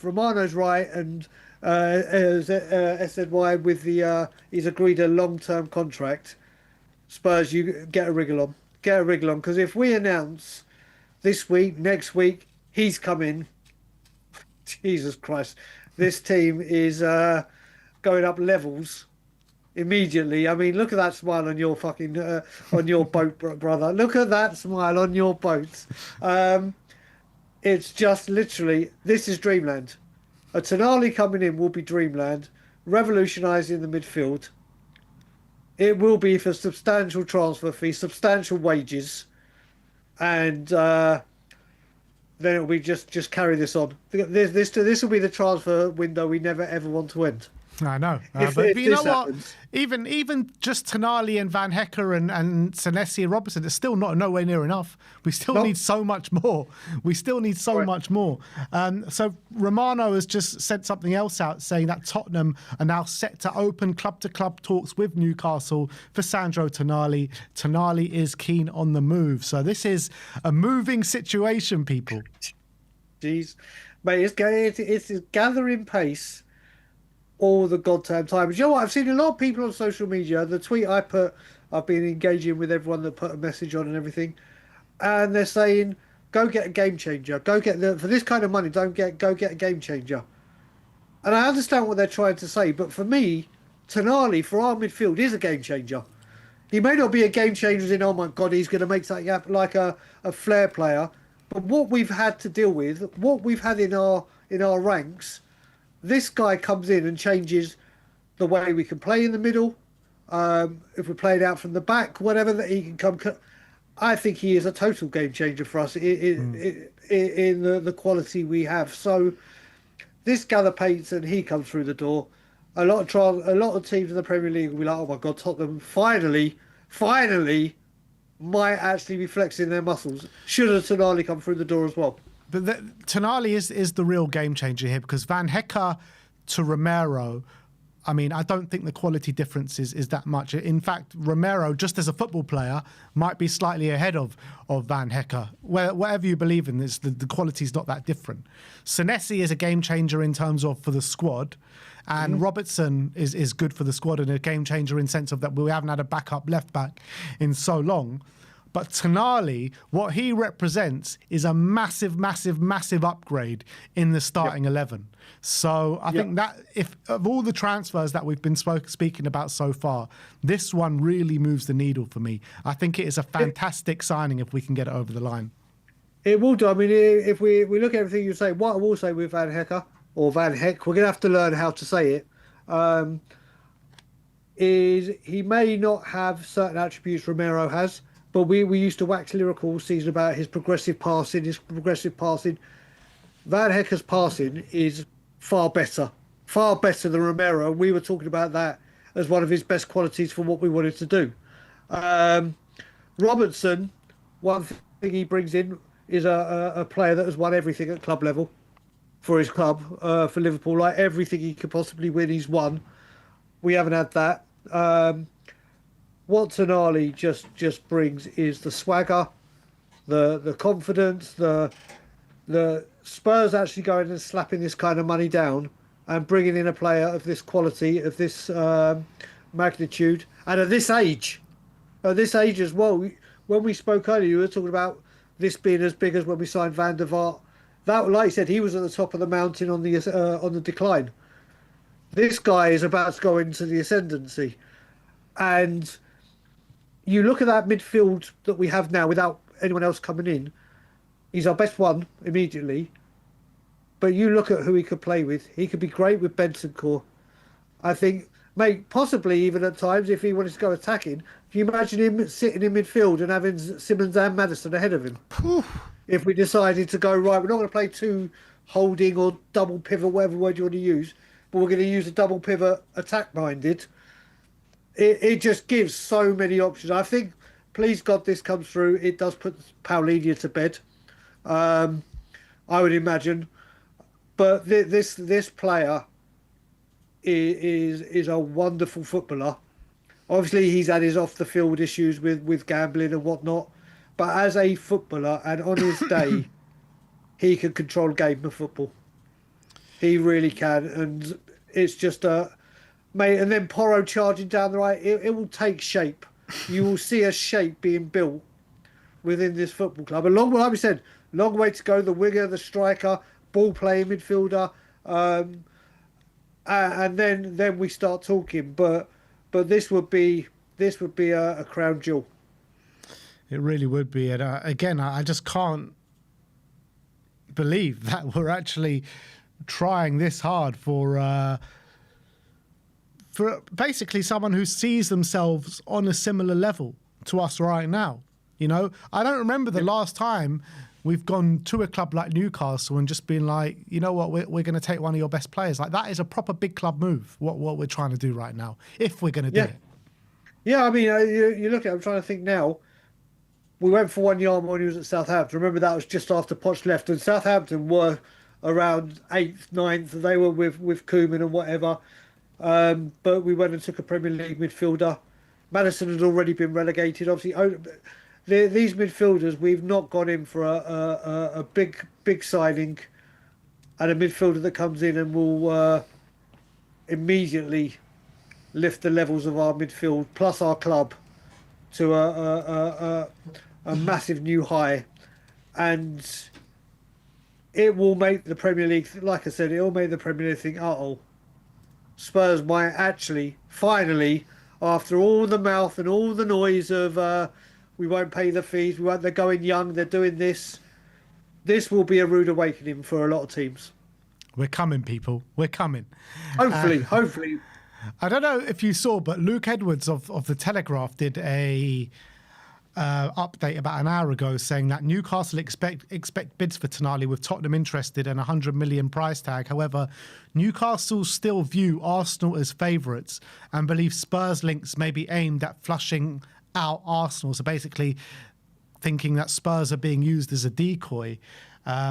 S2: Romano's right and SZY with the he's agreed a long-term contract, Spurs, you get a wriggle on, because if we announce this week, next week, he's coming, Jesus Christ, this team is going up levels immediately. I mean, look at that smile on your fucking on your boat, brother. Look at that smile on your boat. It's just literally, this is dreamland. A Tonali coming in will be dreamland, revolutionising the midfield. It will be for substantial transfer fee, substantial wages, and then it'll be just carry this on. This will be the transfer window we never ever want to end.
S1: I know, but you know what? Even just Tonali and Van Hecke and Senesi and Robertson, it's still nowhere near enough. We still need so much more. Much more. So Romano has just sent something else out saying that Tottenham are now set to open club-to-club talks with Newcastle for Sandro Tonali. Tonali is keen on the move. So this is a moving situation, people.
S2: Jeez. Mate, it's gathering pace all the goddamn time. But you know what? I've seen a lot of people on social media. The tweet I put, I've been engaging with everyone that put a message on and everything, and they're saying, "Go get a game changer. Go get the for this kind of money. Don't get go get a game changer." And I understand what they're trying to say, but for me, Tonali for our midfield is a game changer. He may not be a game changer in, oh my God, he's going to make something happen like a flair player. But what we've had to deal with, what we've had in our ranks, this guy comes in and changes the way we can play in the middle. If we're playing out from the back, whatever that he can come. I think he is a total game changer for us in the quality we have. So this gather paints and he comes through the door. A lot of teams in the Premier League will be like, oh my God, Tottenham finally might actually be flexing their muscles. Should have Tonali come through the door as well.
S1: But Tonali is the real game changer here, because Van Hecke to Romero, I mean, I don't think the quality difference is that much. In fact, Romero, just as a football player, might be slightly ahead of Van Hecke. Whatever you believe in, the quality is not that different. Senesi is a game changer in terms of for the squad, and Robertson is good for the squad and a game changer in sense of that we haven't had a backup left back in so long. But Tonali, what he represents is a massive, massive, massive upgrade in the starting 11. So I think that if of all the transfers that we've been speaking about so far, this one really moves the needle for me. I think it is a fantastic signing if we can get it over the line.
S2: It will do. I mean, if we look at everything you say, what I will say with Van Hecke, or Van Heck, we're going to have to learn how to say it, is he may not have certain attributes Romero has, but we used to wax lyrical all season about his progressive passing, Van Hecke's passing is far better than Romero. We were talking about that as one of his best qualities for what we wanted to do. Robertson, one thing he brings in is a player that has won everything at club level for his club, for Liverpool. Like everything he could possibly win, he's won. We haven't had that. What Tonali just brings is the swagger, the confidence, the Spurs actually going and slapping this kind of money down and bringing in a player of this quality, of this magnitude, and at this age as well. When we spoke earlier, you were talking about this being as big as when we signed Van der Vaart. That, like I said, he was at the top of the mountain on the decline. This guy is about to go into the ascendancy, and you look at that midfield that we have now without anyone else coming in. He's our best one immediately. But you look at who he could play with. He could be great with Bentancur. I think, mate, possibly even at times if he wanted to go attacking. Can you imagine him sitting in midfield and having Simmons and Maddison ahead of him? If we decided to go, right, we're not going to play two holding or double pivot, whatever word you want to use, but we're going to use a double pivot attack-minded. It just gives so many options. I think, please God, this comes through. It does put Paulinho to bed, I would imagine. But this player is a wonderful footballer. Obviously, he's had his off-the-field issues with gambling and whatnot. But as a footballer, and on his day, he can control a game of football. He really can. And it's just mate, and then Porro charging down the right, it will take shape. You will see a shape being built within this football club. Like we said, long way to go. The winger, the striker, ball playing midfielder, and then we start talking. But this would be a crown jewel.
S1: It really would be. And again, I just can't believe that we're actually trying this hard for basically someone who sees themselves on a similar level to us right now. You know, I don't remember the last time we've gone to a club like Newcastle and just been like, you know what, we're going to take one of your best players. Like, that is a proper big club move, what we're trying to do right now, if we're going to do it.
S2: Yeah, I mean, you look at it, I'm trying to think now. We went for Wanyama when he was at Southampton. Remember, that was just after Poch left, and Southampton were around 8th, 9th. They were with Koeman and whatever. But we went and took a Premier League midfielder. Maddison had already been relegated. Obviously, these midfielders, we've not gone in for a big signing and a midfielder that comes in and will immediately lift the levels of our midfield plus our club to a massive new high, and it will make the Premier League, like I said, it will make the Premier League think, oh, Spurs might actually, finally, after all the mouth and all the noise of we won't pay the fees, we won't, they're going young, they're doing this. This will be a rude awakening for a lot of teams.
S1: We're coming, people. We're coming.
S2: Hopefully.
S1: I don't know if you saw, but Luke Edwards of The Telegraph did a update about an hour ago saying that Newcastle expect bids for Tonali with Tottenham interested and 100 million price tag. However, Newcastle still view Arsenal as favourites and believe Spurs links may be aimed at flushing out Arsenal. So basically thinking that Spurs are being used as a decoy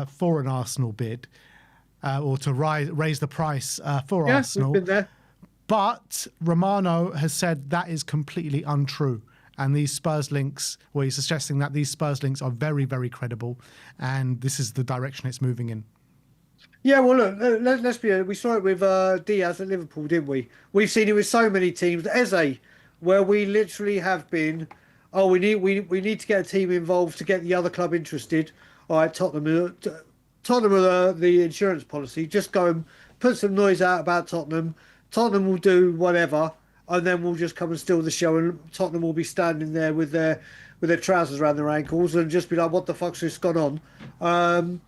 S1: for an Arsenal bid or to raise the price for Arsenal.
S2: We've been there.
S1: But Romano has said that is completely untrue. And these Spurs links, well, he's suggesting that these Spurs links are very, very credible. And this is the direction it's moving in.
S2: Yeah, well, look, let's be honest. We saw it with Diaz at Liverpool, didn't we? We've seen it with so many teams. Eze, where we literally have been, oh, we need to get a team involved to get the other club interested. All right, Tottenham are the insurance policy. Just go and put some noise out about Tottenham. Tottenham will do whatever, and then we'll just come and steal the show, and Tottenham will be standing there with their trousers around their ankles and just be like, what the fuck's this gone on?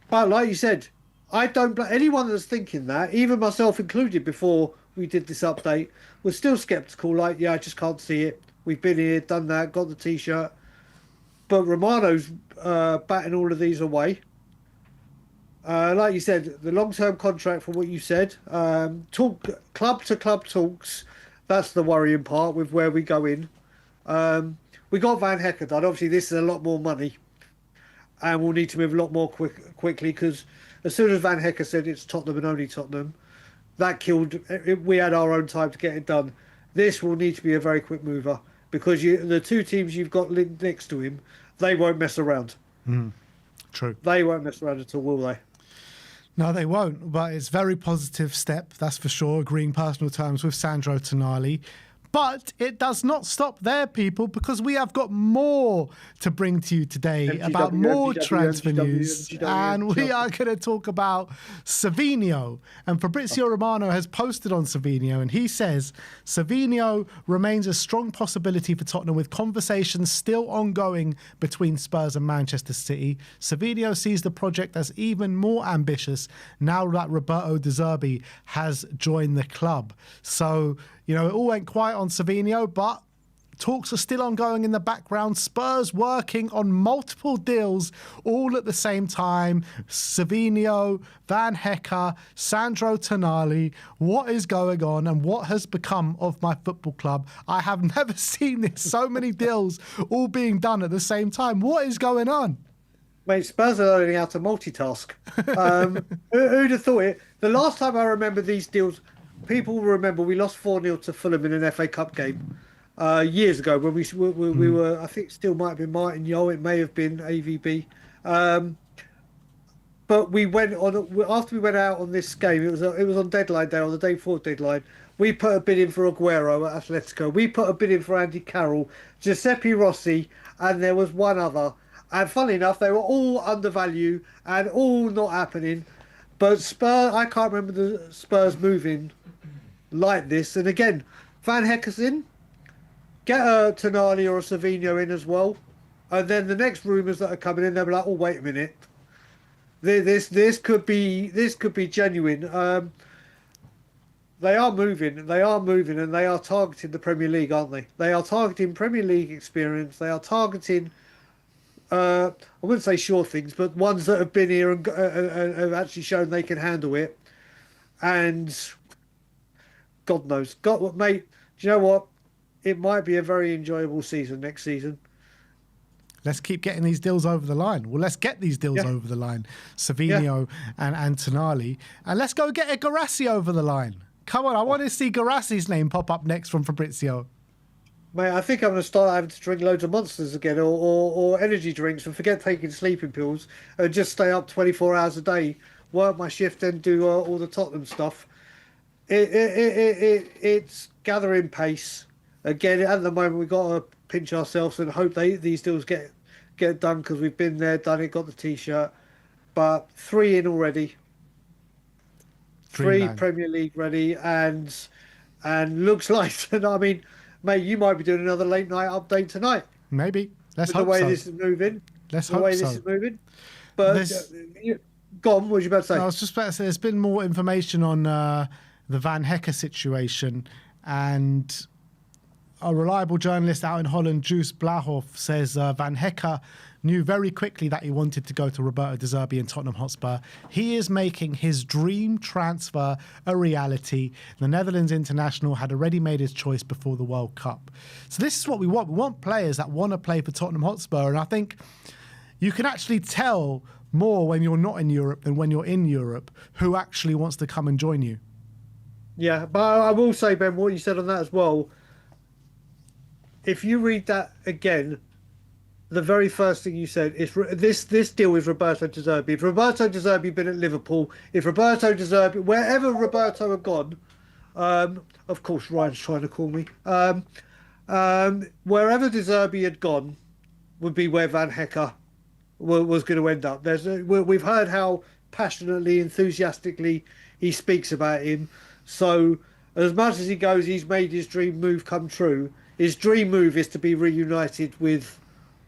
S2: But like you said, I don't blame anyone that's thinking that, even myself included before we did this update, was still sceptical, like, yeah, I just can't see it. We've been here, done that, got the T-shirt. But Romano's batting all of these away. Like you said, the long-term contract, for what you said, club-to-club talks, that's the worrying part with where we go in. We got Van Hecke done. Obviously, this is a lot more money, and we'll need to move a lot more quickly, because as soon as Van Hecke said it's Tottenham and only Tottenham, that killed it. We had our own time to get it done. This will need to be a very quick mover, because the two teams you've got linked next to him, they won't mess around.
S1: True.
S2: They won't mess around at all, will they?
S1: No, they won't, but it's a very positive step, that's for sure, agreeing personal terms with Sandro Tonali. But it does not stop there, people, because we have got more to bring to you today about more transfer news. And we are going to talk about Savinho. And Fabrizio Romano has posted on Savinho, and he says, Savinho remains a strong possibility for Tottenham, with conversations still ongoing between Spurs and Manchester City. Savinho sees the project as even more ambitious now that Roberto De Zerbi has joined the club. So, you know, it all went quiet on Savinho, but talks are still ongoing in the background. Spurs working on multiple deals all at the same time. Savinho, Van Hecke, Sandro Tonali. What is going on and what has become of my football club? I have never seen this. So many deals all being done at the same time. What is going on?
S2: Mate, Spurs are learning how to multitask. Who'd have thought it? The last time I remember these deals, people will remember we lost 4-0 to Fulham in an FA Cup game years ago when we were, I think still might have been Martin Yeo, it may have been AVB. But we went on, after we went out on this game, it was on deadline day, on the day before deadline, we put a bid in for Aguero at Atletico. We put a bid in for Andy Carroll, Giuseppe Rossi, and there was one other. And funnily enough, they were all undervalued and all not happening. But Spurs, I can't remember the Spurs moving like this. And again, Van Hecke's in. Get a Tonali or a Savinho in as well. And then the next rumours that are coming in, they'll be like, oh, wait a minute. This could be genuine. They are moving, and they are targeting the Premier League, aren't they? They are targeting Premier League experience. They are targeting, I wouldn't say sure things, but ones that have been here and have actually shown they can handle it. And God knows, mate, do you know what? It might be a very enjoyable season next season.
S1: Let's keep getting these deals over the line. Well, let's get these deals over the line. Savinho and Tonali. And let's go get a Garassi over the line. Come on, I want to see Garassi's name pop up next from Fabrizio.
S2: Mate, I think I'm going to start having to drink loads of Monsters again or energy drinks and forget taking sleeping pills and just stay up 24 hours a day work my shift, and do all the Tottenham stuff. It's gathering pace. Again, at the moment, we've got to pinch ourselves and hope these deals get done, because we've been there, done it, got the T-shirt. But 3 in already, 3
S1: Dreamland.
S2: Premier League ready, and looks like. I mean, mate, you might be doing another late night update tonight.
S1: Maybe. Let's
S2: With
S1: hope
S2: the way
S1: so.
S2: this is moving.
S1: Let's
S2: the
S1: hope
S2: way
S1: so.
S2: this is moving. But go on, what was you about to say?
S1: I was just about to say, there's been more information on the Van Hecke situation, and a reliable journalist out in Holland, Juice Blahoff, says Van Hecke knew very quickly that he wanted to go to Roberto De Zerbi and Tottenham Hotspur. He is making his dream transfer a reality. The Netherlands international had already made his choice before the World Cup. So this is what we want. We want players that want to play for Tottenham Hotspur, and I think you can actually tell more when you're not in Europe than when you're in Europe who actually wants to come and join you.
S2: Yeah, but I will say, Ben, what you said on that as well, if you read that again, the very first thing you said is this deal with Roberto De Zerbi. If Roberto De Zerbi had been at Liverpool, if Roberto De Zerbi, wherever Roberto had gone, of course Ryan's trying to call me, wherever De Zerbi had gone would be where Van Hecke was going to end up. We've heard how passionately, enthusiastically he speaks about him. So as much as he goes, he's made his dream move come true. His dream move is to be reunited with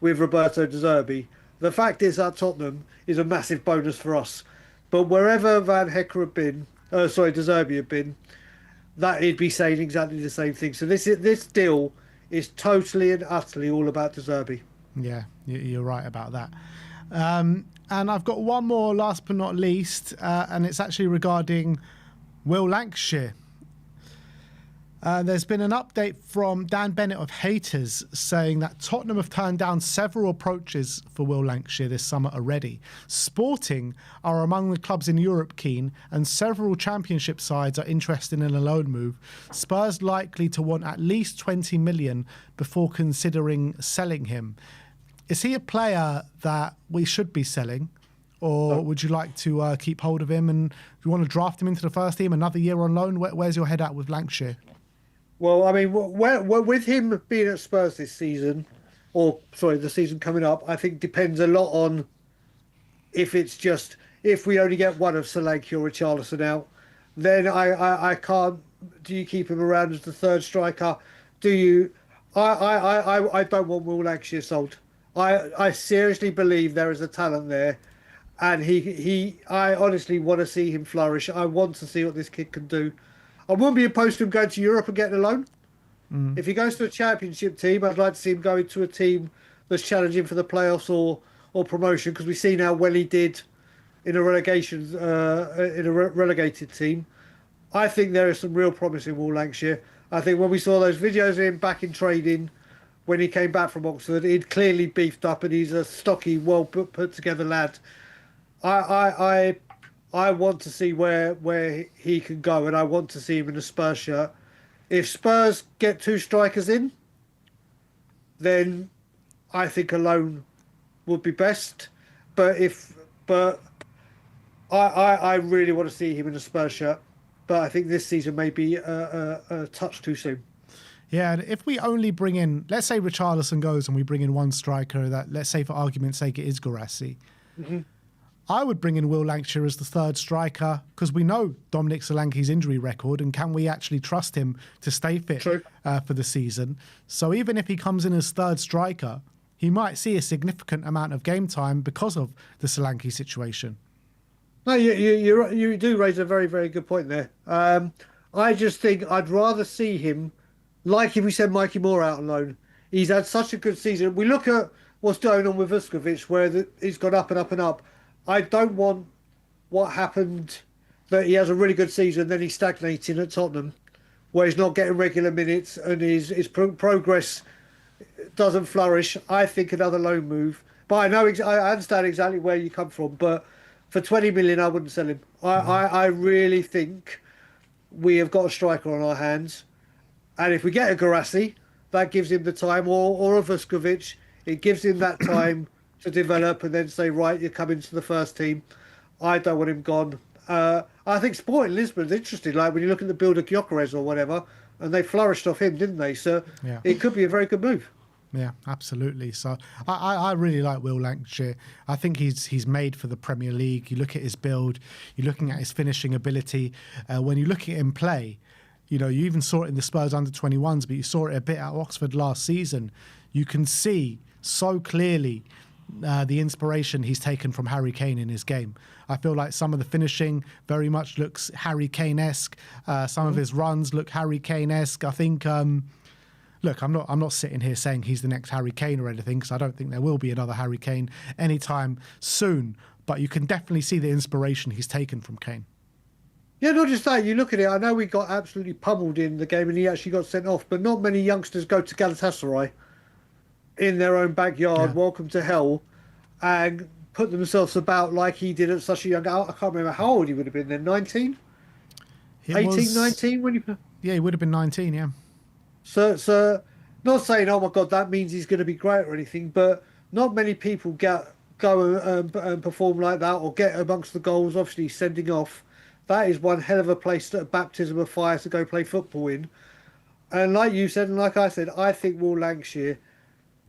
S2: Roberto De Zerbi. The fact is that Tottenham is a massive bonus for us. But wherever Van Hecke had been, De Zerbi had been, that he'd be saying exactly the same thing. So this deal is totally and utterly all about De Zerbi.
S1: Yeah, you're right about that. And I've got one more, last but not least, and it's actually regarding Will Lankshear. There's been an update from Dan Bennett of Haters saying that Tottenham have turned down several approaches for Will Lankshear this summer already. Sporting are among the clubs in Europe keen, and several Championship sides are interested in a loan move. Spurs likely to want at least 20 million before considering selling him. Is he a player that we should be selling? Or would you like to keep hold of him? And if you want to draft him into the first team, another year on loan, where's your head at with Lankshear?
S2: Well, I mean, with him being at Spurs this season, the season coming up, I think depends a lot on if we only get one of Solanke or Richarlison out, then I can't. Do you keep him around as the third striker? Do you? I don't want Will Lankshear sold. I seriously believe there is a talent there, and I honestly want to see him flourish. I want to see what this kid can do. I wouldn't be opposed to him going to Europe and getting a loan. If he goes to a Championship team, I'd like to see him go into a team that's challenging for the playoffs or promotion, because we see now well he did in a relegated team. I think there is some real promise in Will Lankshear. I think when we saw those videos of him back in training, when he came back from Oxford, he'd clearly beefed up, and he's a stocky, well put together lad. I want to see where he can go, and I want to see him in a Spurs shirt. If Spurs get 2 strikers in, then I think a loan would be best. But I really want to see him in a Spurs shirt. But I think this season may be a touch too soon.
S1: Yeah, and if we only bring in, let's say Richarlison goes and we bring in one striker, that, let's say for argument's sake, it is Guirassy. Mm-hmm. I would bring in Will Lankshear as the third striker, because we know Dominic Solanke's injury record, and can we actually trust him to stay fit for the season? So even if he comes in as third striker, he might see a significant amount of game time because of the Solanke situation.
S2: No, you do raise a very, very good point there. I just think I'd rather see him, like if we send Mikey Moore out on loan. He's had such a good season. We look at what's going on with Vuskovic, where he's gone up and up and up. I don't want what happened, that he has a really good season, then he's stagnating at Tottenham, where he's not getting regular minutes and his progress doesn't flourish. I think another loan move. But I understand exactly where you come from. But for 20 million, I wouldn't sell him. I really think we have got a striker on our hands. And if we get a Guirassy, that gives him the time, or a Vuskovic, it gives him that time to develop and then say, right, you're coming to the first team. I don't want him gone. I think Sporting Lisbon's interesting. Like when you look at the build of Gyökeres or whatever, and they flourished off him, didn't they? So
S1: Yeah.
S2: it could be a very good move.
S1: Yeah, absolutely. So I really like Will Lankshear. I think he's made for the Premier League. You look at his build, you're looking at his finishing ability. When you look at him play, you know, you even saw it in the Spurs under-21s, but you saw it a bit at Oxford last season. You can see so clearly the inspiration he's taken from Harry Kane in his game. I feel like some of the finishing very much looks Harry Kane-esque. Some of his runs look Harry Kane-esque. I think... Look, I'm not sitting here saying he's the next Harry Kane or anything, because I don't think there will be another Harry Kane anytime soon. But you can definitely see the inspiration he's taken from Kane.
S2: Yeah, not just that. You look at it. I know we got absolutely pummeled in the game, and he actually got sent off. But not many youngsters go to Galatasaray in their own backyard.
S1: Yeah.
S2: Welcome to hell, and put themselves about like he did at such a young. I can't remember how old he would have been then. 19, 18, 19 when you.
S1: Yeah, he would have been 19. Yeah.
S2: So, not saying, oh my God, that means he's going to be great or anything, but not many people go and perform like that or get amongst the goals. Obviously, sending off, that is one hell of a place, a baptism of fire to go play football in. And like you said, and like I said, I think Will Lankshear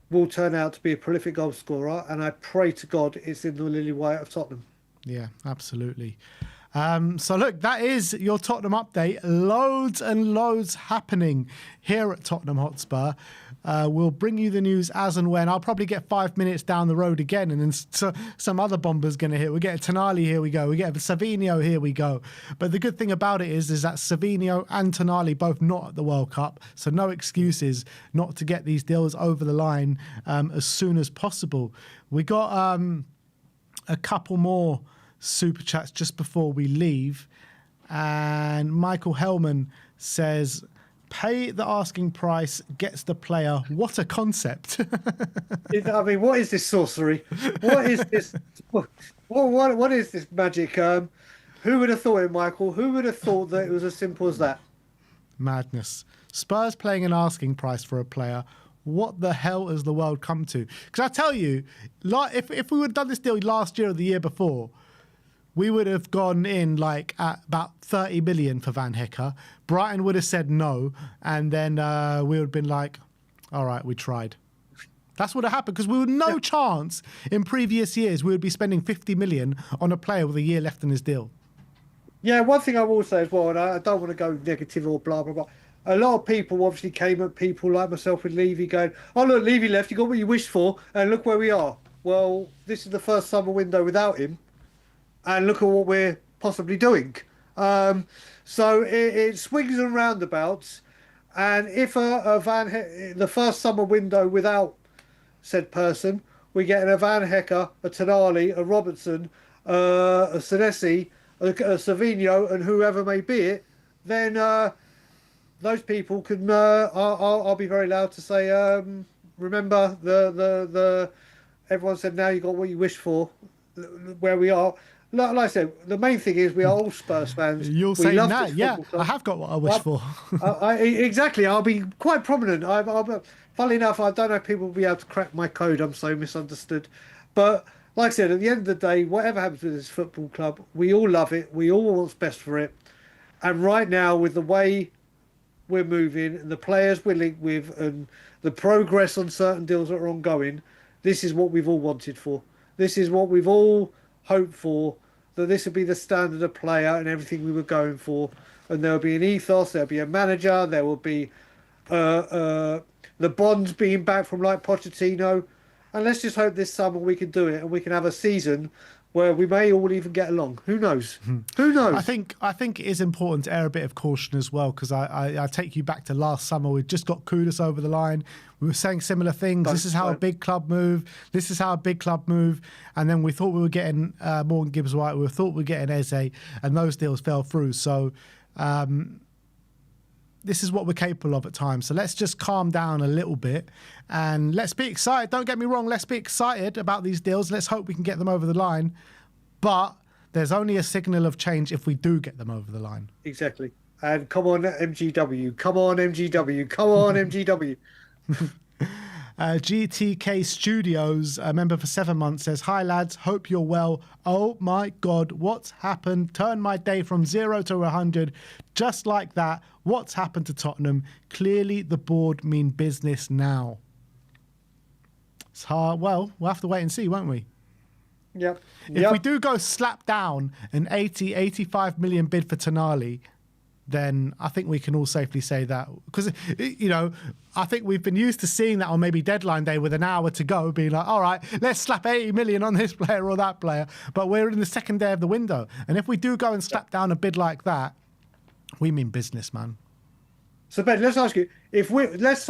S2: will turn out to be a prolific goal scorer, and I pray to God it's in the Lily White of Tottenham.
S1: Yeah, absolutely. So look, that is your Tottenham update. Loads and loads happening here at Tottenham Hotspur. We'll bring you the news as and when. I'll probably get 5 minutes down the road again, and then some other bomber's going to hit. We get Tonali, here we go. We get Savinho, here we go. But the good thing about it is that Savinho and Tonali both not at the World Cup, so no excuses not to get these deals over the line as soon as possible. We got a couple more super chats just before we leave, and Michael Hellman says, pay the asking price, gets the player. What a concept.
S2: I mean, what is this sorcery? What is this? What is this magic? Who would have thought it, Michael? Who would have thought that it was as simple as that?
S1: Madness. Spurs playing an asking price for a player. What the hell has the world come to? Because I tell you, if we would have done this deal last year or the year before, we would have gone in like at about 30 million for Van Hecke. Brighton would have said no, and then we would have been like, all right, we tried. That's what would have happened, because we would no chance in previous years we would be spending 50 million on a player with a year left in his deal.
S2: Yeah, one thing I will say as well, and I don't want to go negative or blah, blah, blah. A lot of people obviously came at people like myself with Levy going, oh, look, Levy left, you got what you wished for, and look where we are. Well, this is the first summer window without him. And look at what we're possibly doing. So it swings and roundabouts. And if the first summer window without said person, we get a Van Hecke, a Tonali, a Robertson, a Senesi, a Savinho, and whoever may be it, then those people can. I'll be very loud to say. Remember the everyone said now you got what you wished for. Where we are. Like I said, the main thing is we are all Spurs fans.
S1: You'll say that, yeah. I have got what I wish for.
S2: Exactly. I'll be quite prominent. Funnily enough, I don't know if people will be able to crack my code. I'm so misunderstood. But like I said, at the end of the day, whatever happens with this football club, we all love it. We all want what's best for it. And right now, with the way we're moving and the players we're linked with and the progress on certain deals that are ongoing, this is what we've all wanted for. This is what we've all hoped for. That this would be the standard of player and everything we were going for, and there will be an ethos, there'll be a manager, there will be the bonds being back from like Pochettino, and let's just hope this summer we can do it and we can have a season where we may all even get along. Who knows? Who knows?
S1: I think it is important to err a bit of caution as well, because I take you back to last summer. We just got Kudus over the line. We were saying similar things. This is how a big club move. This is how a big club move. And then we thought we were getting Morgan Gibbs-White. We thought we were getting Eze, and those deals fell through. So this is what we're capable of at times. So let's just calm down a little bit and let's be excited. Don't get me wrong. Let's be excited about these deals. Let's hope we can get them over the line. But there's only a signal of change if we do get them over the line.
S2: Exactly. And come on, MGW. Come on, MGW. Come on, MGW.
S1: GTK Studios, a member for 7 months, says, "Hi lads, hope you're well. Oh my God, what's happened? Turned my day from 0 to 100 just like that. What's happened to Tottenham? Clearly the board mean business now." It's hard. Well, we'll have to wait and see, won't we?
S2: Yep.
S1: If we do go slap down an 85 million bid for Tonali, then I think we can all safely say that. Because, you know, I think we've been used to seeing that on maybe deadline day with an hour to go, being like, all right, let's slap 80 million on this player or that player. But we're in the second day of the window. And if we do go and slap down a bid like that, we mean business, man.
S2: So, Ben, let's ask you, if let's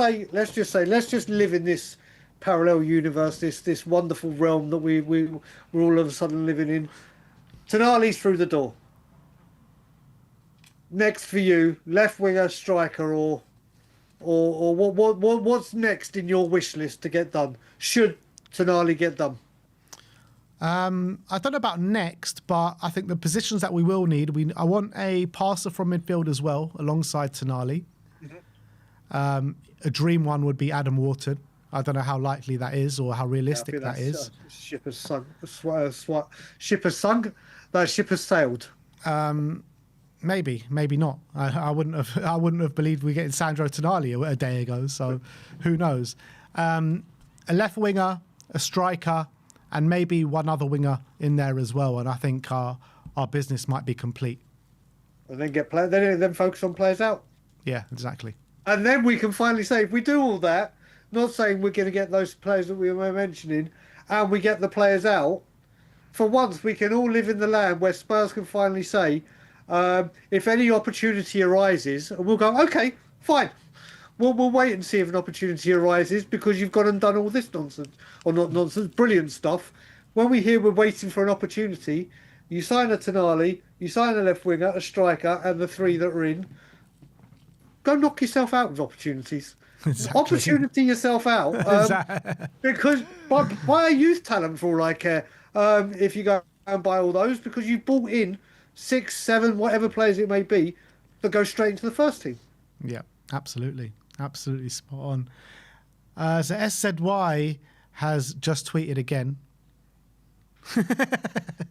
S2: just live in this parallel universe, this wonderful realm that we're all of a sudden living in. Tonali's through the door. Next for you, left winger, striker, or what's next in your wish list to get done? Should Tonali get done?
S1: I don't know about next, but I think the positions that we will need, I want a passer from midfield as well, alongside Tonali. Mm-hmm. A dream one would be Adam Wharton. I don't know how likely that is or how realistic that is.
S2: Ship has sunk. Ship has sunk. That ship has sailed.
S1: Maybe not. I wouldn't have believed we were getting Sandro Tonali a day ago. So who knows? A left winger, a striker, and maybe one other winger in there as well. And I think our business might be complete.
S2: And then then focus on players out.
S1: Yeah, exactly.
S2: And then we can finally say, if we do all that, not saying we're going to get those players that we were mentioning, and we get the players out, for once we can all live in the land where Spurs can finally say, if any opportunity arises, and we'll go, okay, fine. We'll wait and see if an opportunity arises because you've gone and done all this nonsense, or not nonsense, brilliant stuff. When we hear we're waiting for an opportunity, you sign a Tonali, you sign a left winger, a striker, and the three that are in. Go knock yourself out with opportunities. Exactly. Opportunity yourself out. Because buy a youth talent for all I care. If you go and buy all those, because you bought in 6, 7, whatever players it may be, that go straight into the first team.
S1: Yeah, absolutely. Absolutely spot on. So SZY has just tweeted again.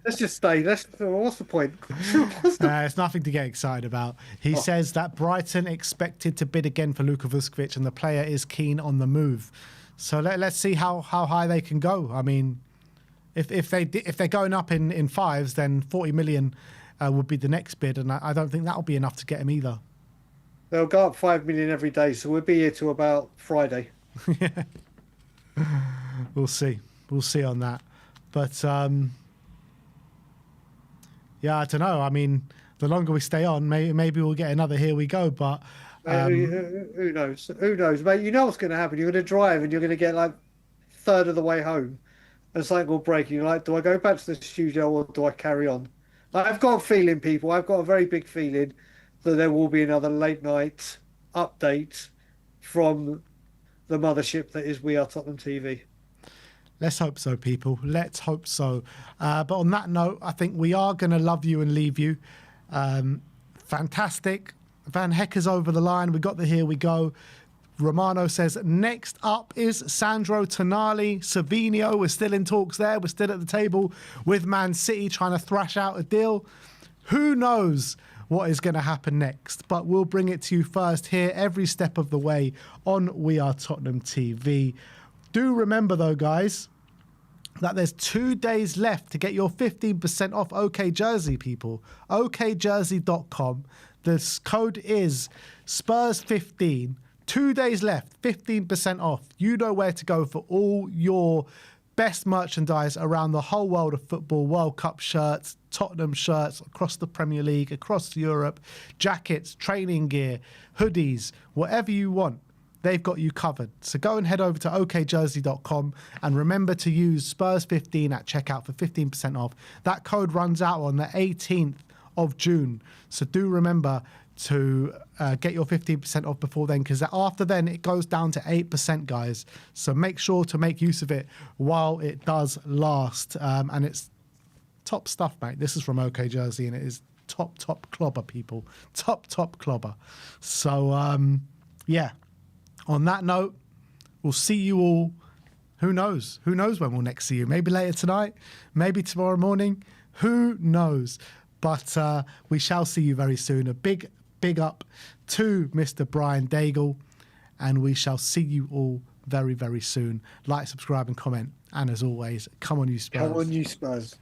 S2: Let's just stay. What's the point?
S1: It's nothing to get excited about. He says that Brighton expected to bid again for Luka Vuskovic and the player is keen on the move. So let's see how high they can go. I mean, if they're going up in fives, then 40 million would be the next bid, and I don't think that'll be enough to get him either.
S2: They'll go up 5 million every day, so we'll be here till about Friday.
S1: Yeah. We'll see on that. But, yeah, I don't know. I mean, the longer we stay on, maybe we'll get another here we go. But
S2: who knows? Who knows, mate? You know what's going to happen. You're going to drive and you're going to get like third of the way home and something will break. And you're like, do I go back to the studio or do I carry on? I've got a feeling, people. I've got a very big feeling that there will be another late night update from the mothership that is We Are Tottenham TV.
S1: Let's hope so, people. Let's hope so. But on that note, I think we are going to love you and leave you. Fantastic. Van Hecke's over the line. We got the here we go. Romano says, next up is Sandro Tonali. Savinho, we're still in talks there. We're still at the table with Man City trying to thrash out a deal. Who knows what is going to happen next? But we'll bring it to you first here every step of the way on We Are Tottenham TV. Do remember, though, guys, that there's 2 days left to get your 15% off OK Jersey, people. OKJersey.com. The code is Spurs15. 2 days left, 15% off. You know where to go for all your best merchandise around the whole world of football. World Cup shirts, Tottenham shirts across the Premier League, across Europe, jackets, training gear, hoodies, whatever you want. They've got you covered. So go and head over to okjersey.com and remember to use Spurs15 at checkout for 15% off. That code runs out on the 18th of June. So do remember to get your 15% off before then, because after then it goes down to 8%, guys. So make sure to make use of it while it does last. And it's top stuff, mate. This is from OK Jersey, and it is top clobber, people. Top clobber. So, yeah. On that note, we'll see you all. Who knows? Who knows when we'll next see you? Maybe later tonight, maybe tomorrow morning. Who knows? But we shall see you very soon. A big up to Mr. Brian Daigle, and we shall see you all very, very soon. Like, subscribe, and comment. And as always, come on, you Spurs.
S2: Come on, you Spurs.